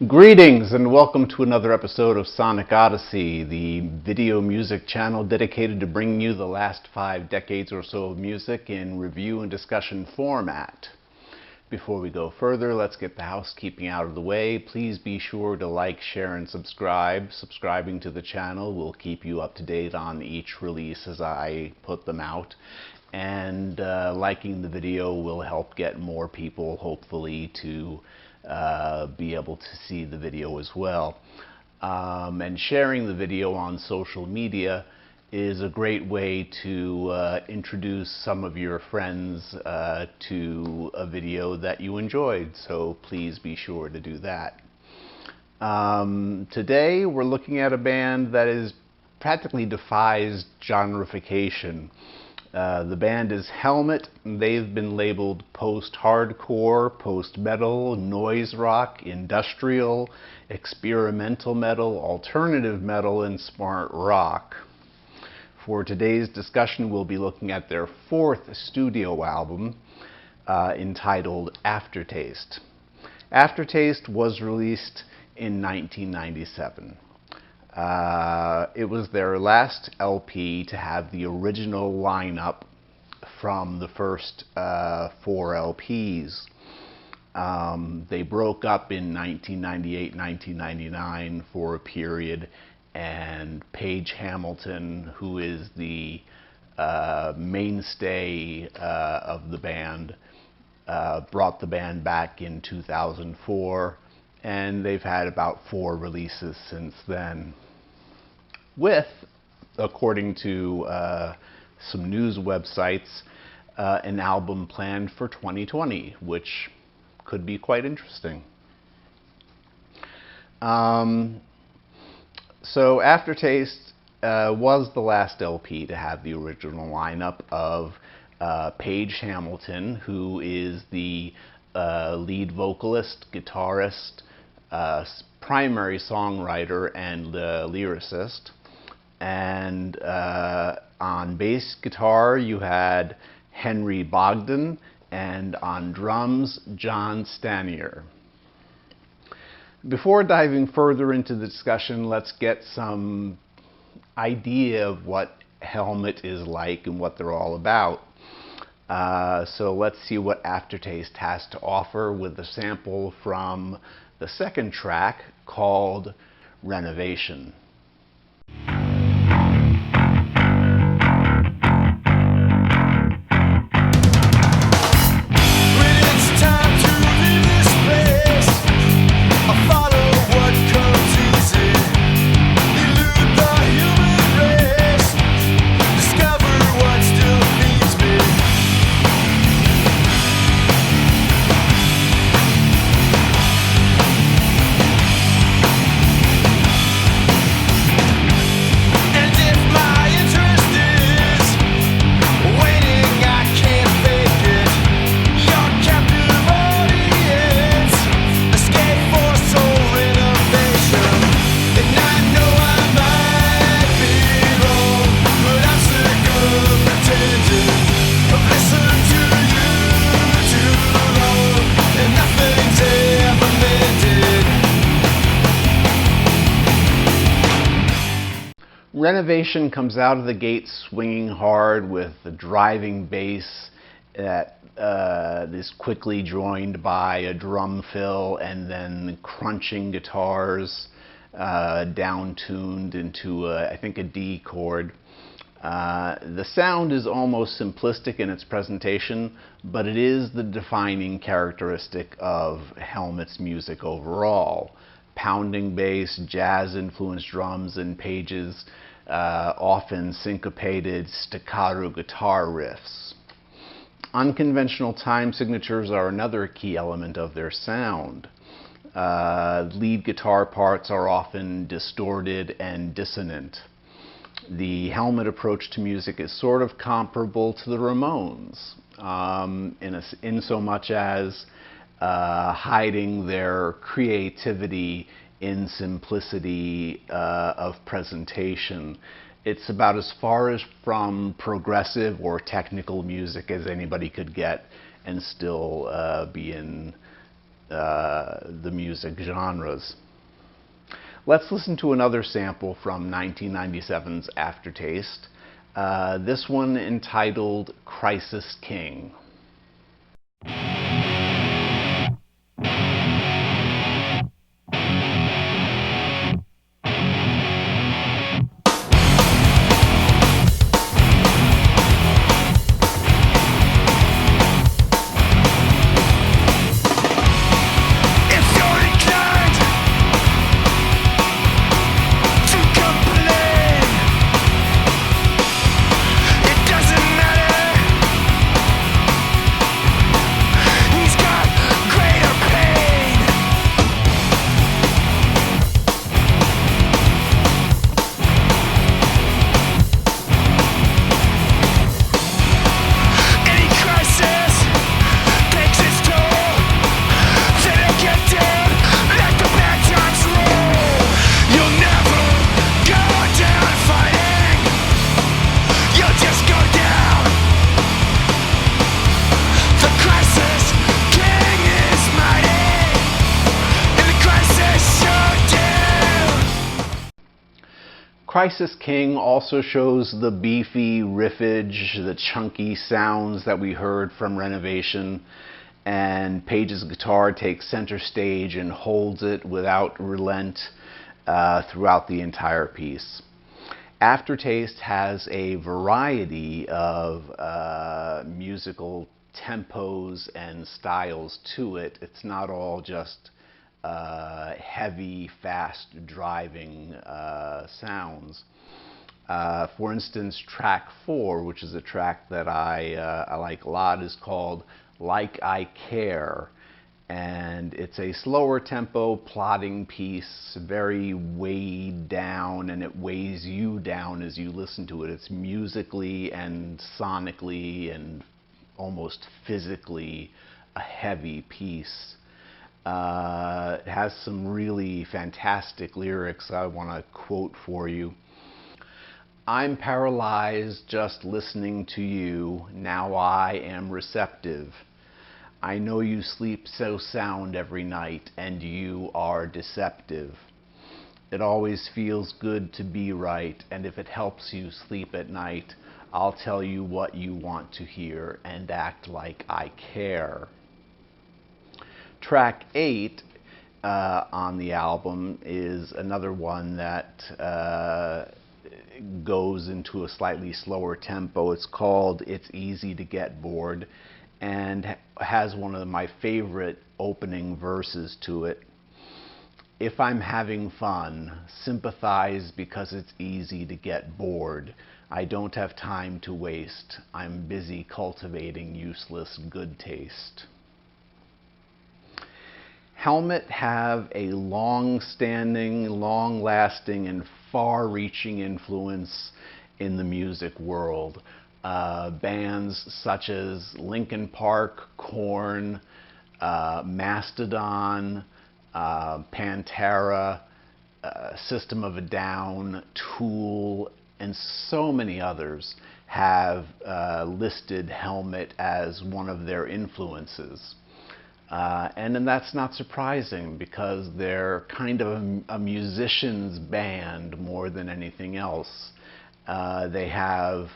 Greetings and welcome to another episode of Sonic Odyssey, the video music channel dedicated to bringing you the last 5 decades or so of music in review and discussion format. Before we go further, let's get the housekeeping out of the way. Please be sure to like, share, and subscribe. Subscribing to the channel will keep you up to date on each release as I put them out. And liking the video will help get more people, hopefully, to be able to see the video as well. And sharing the video on social media is a great way to introduce some of your friends to a video that you enjoyed, so please be sure to do that. Today we're looking at a band that practically defies genreification. The band is Helmet. They've been labeled post-hardcore, post-metal, noise rock, industrial, experimental metal, alternative metal, and smart rock. For today's discussion, we'll be looking at their 4th studio album entitled Aftertaste. Aftertaste was released in 1997. It was their last LP to have the original lineup from the first 4 LPs. They broke up in 1998-1999 for a period, and Page Hamilton, who is the mainstay of the band, brought the band back in 2004, and they've had about 4 releases since then, with, according to some news websites, an album planned for 2020, which could be quite interesting. So Aftertaste was the last LP to have the original lineup of Page Hamilton, who is the lead vocalist, guitarist, primary songwriter, and lyricist. And on bass guitar you had Henry Bogdan, and on drums John Stanier. Before diving further into the discussion, let's get some idea of what Helmet is like and what they're all about. So let's see what Aftertaste has to offer with a sample from the 2nd track called Renovation. Renovation comes out of the gate swinging hard with the driving bass that is quickly joined by a drum fill and then crunching guitars down-tuned into, I think, a D chord. The sound is almost simplistic in its presentation, but it is the defining characteristic of Helmet's music overall. Pounding bass, jazz-influenced drums, and Page's often syncopated staccato guitar riffs. Unconventional time signatures are another key element of their sound. Lead guitar parts are often distorted and dissonant. The Helmet approach to music is sort of comparable to the Ramones, in so much as hiding their creativity in simplicity of presentation. It's about as far as from progressive or technical music as anybody could get and still be in the music genres. Let's listen to another sample from 1997's Aftertaste, this one entitled Crisis King. Crisis King also shows the beefy riffage, the chunky sounds that we heard from Renovation, and Page's guitar takes center stage and holds it without relent throughout the entire piece. Aftertaste has a variety of musical tempos and styles to it. It's not all just heavy, fast driving sounds. For instance, track 4, which is a track that I like a lot, is called Like I Care. And it's a slower tempo, plodding piece, very weighed down, and it weighs you down as you listen to it. It's musically and sonically and almost physically a heavy piece. It has some really fantastic lyrics I want to quote for you. I'm paralyzed just listening to you. Now I am receptive. I know you sleep so sound every night, and you are deceptive. It always feels good to be right, and if it helps you sleep at night, I'll tell you what you want to hear and act like I care. Track 8 on the album is another one that goes into a slightly slower tempo. It's called It's Easy to Get Bored, and has one of my favorite opening verses to it. If I'm having fun, sympathize because it's easy to get bored. I don't have time to waste. I'm busy cultivating useless good taste. Helmet have a long-standing, long-lasting, and far-reaching influence in the music world. Bands such as Linkin Park, Korn, Mastodon, Pantera, System of a Down, Tool, and so many others have listed Helmet as one of their influences. And then that's not surprising, because they're kind of a musician's band more than anything else. They have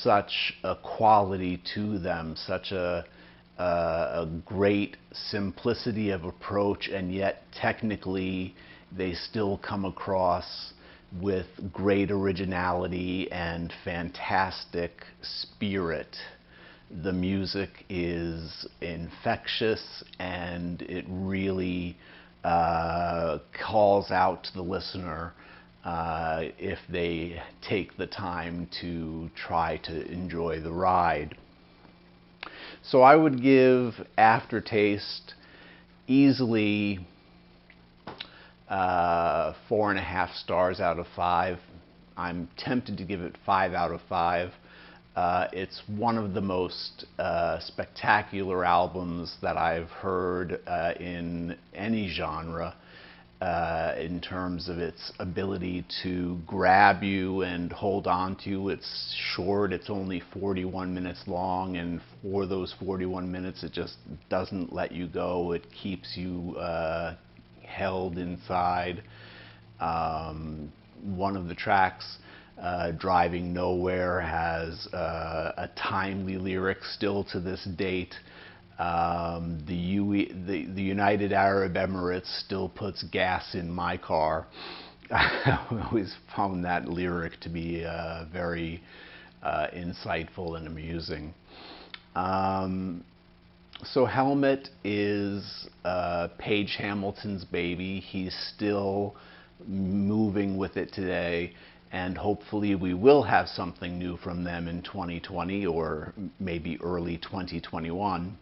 such a quality to them, such a great simplicity of approach, and yet technically they still come across with great originality and fantastic spirit. The music is infectious, and it really calls out to the listener if they take the time to try to enjoy the ride. So I would give Aftertaste easily 4.5 stars out of 5. I'm tempted to give it 5 out of 5. It's one of the most spectacular albums that I've heard in any genre, in terms of its ability to grab you and hold on to you. It's short, it's only 41 minutes long, and for those 41 minutes it just doesn't let you go. It keeps you held inside. One of the tracks, Driving Nowhere, has a timely lyric still to this date. The United Arab Emirates still puts gas in my car. I always found that lyric to be very insightful and amusing. So Helmet is Page Hamilton's baby. He's still moving with it today, and hopefully we will have something new from them in 2020 or maybe early 2021,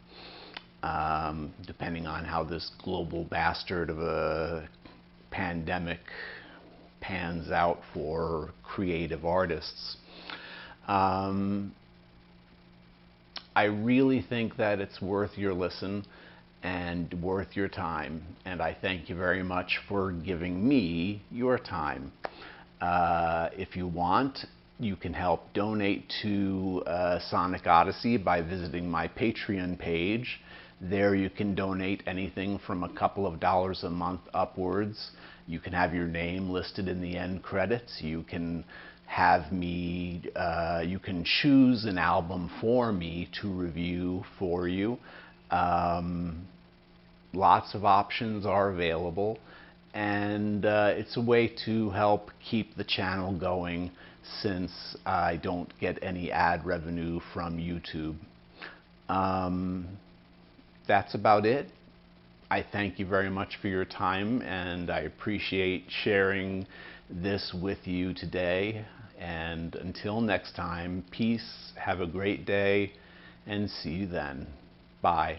depending on how this global bastard of a pandemic pans out for creative artists. I really think that it's worth your listen and worth your time, and I thank you very much for giving me your time. If you want, you can help donate to Sonic Odyssey by visiting my Patreon page. There you can donate anything from a couple of dollars a month upwards. You can have your name listed in the end credits. You can have me, you can choose an album for me to review for you. Lots of options are available, and it's a way to help keep the channel going since I don't get any ad revenue from YouTube. That's about it. I thank you very much for your time, and I appreciate sharing this with you today. And until next time, peace, have a great day, and see you then. Bye.